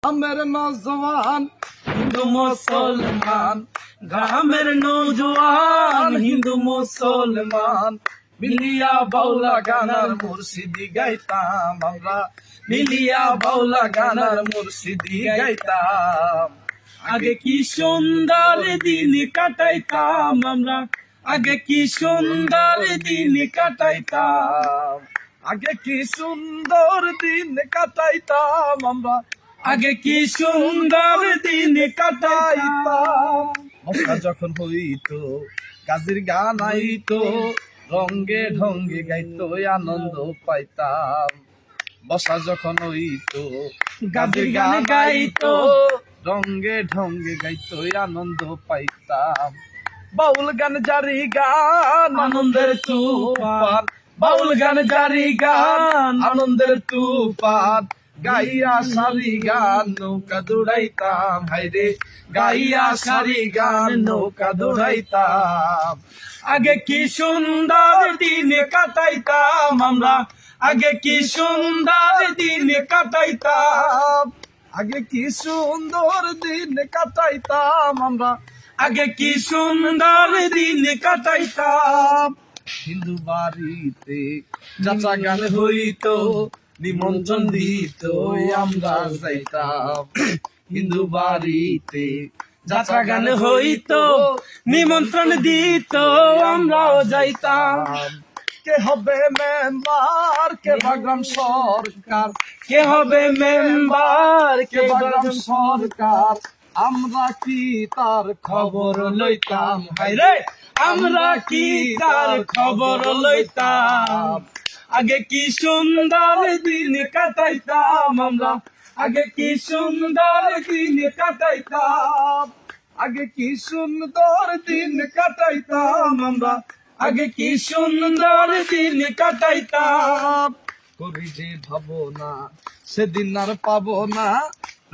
গ্রামের নওজওয়ান হিন্দু মুসলমান, গ্রামের নওজওয়ান হিন্দু মুসলমান, মিলিয়া বাউলা গানার মুর্শিদি গাইতাম আমরা, মিলিয়া বাউলা গানার মুর্শিদি গাইতাম। আগে কি সুন্দর দিন কাটাইতাম আমরা, আগে কি সুন্দর দিন কাটাইতাম, আগে কি সুন্দর দিন কাটাইতাম আমরা, আগে কি সুন্দর দিন কাটাইতাম। মশা যখন হইতো কাজীর গান আইতো, রঙ্গে ঢঙ্গে গাইতো আনন্দ পাইতাম। বসা যখন হইতো গাজীর গান গাইতো, রঙ্গে ঢঙ্গে গাইতো আনন্দ পাইতাম। বাউল গান জারি গান আনন্দের তুফান, বাউল গান জারি গান আনন্দের তুফান, গাইয়া সারি গান নৌকা দৌড়াইতাম, হাইরে গাইয়া সারি গান নৌকা দৌড়াইতাম। আগে কি সুন্দর দিন কাটাইতাম আমরা, আগে কি সুন্দর দিন কাটাইতাম, আগে কি সুন্দর দিন কাটাইতাম আমরা, আগে কি সুন্দর দিন কাটাইতাম। হিন্দু বাড়িতে যাত্রা গান হইতো, নিমন্ত্রণ দিত আমরা যাইতাম। হিন্দু বাড়িতে যাত্রা গান হইতো, নিমন্ত্রণ দিত আমরাও যাইতাম। কে হবে মেম্বার, কে বাগ্রাম সরকার, কে হবে মেম্বার, কে বাগ্রাম সরকার, আমরা কি তার খবর লইতাম, হায়রে আমরা কি তার খবর লইতাম। আগে কি সুন্দর দিন কাটাইতাম আমরা, আগে কি সুন্দর দিন কাটাইতাম, আগে কি সুন্দর দিন কাটাইতাম আমরা, আগে কি সুন্দর দিন কাটাইতাম। কবি যে ভাবনা সেদিন আর পাবো না,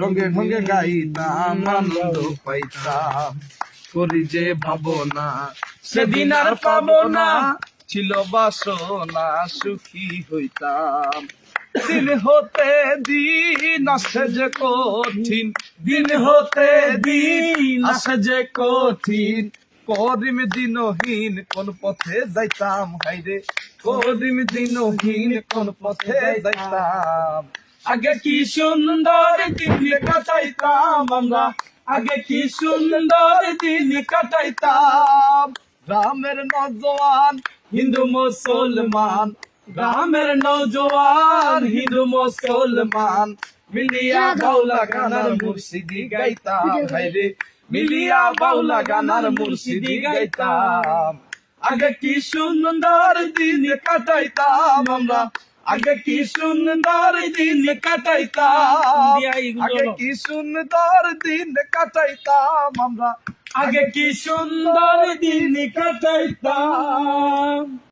রঙে ঢঙ্গে গাইতাম আনন্দ পাইতাম। করি যে ভাবনা সেদিন আর পাবো না, ছিল বাসনা সুখী হইতাম। দিন হতে দিন আসে যে কঠিন, দিন হতে দিন আসে যে কঠিন, করিম দিনহীন কোন পথে যাইতাম, হাইরে করিম দিনহীন কোন পথে যাইতাম। আগে কি সুন্দর দিন কাটাইতাম আমরা, আগে কি সুন্দর দিন কাটাইতাম। গ্রামের নওজওয়ান হিন্দু মুসলমান, গ্রামের নওজওয়ান হিন্দু মুসলমান, মিলিয়া বাউলা গানার মুর্শিদি গাইতাম, হায়রে মিলিয়া বাউলা গানার মুর্শিদি গাইতাম। আগে কি সুন্দর দিন কাটাইতাম আমরা, আগে কি সুন্দর দিন কাটাইতাম, আগে কি সুন্দর দিন কাটাইতাম আমরা, আগে কি সুন্দর দিন কাটাইতাম।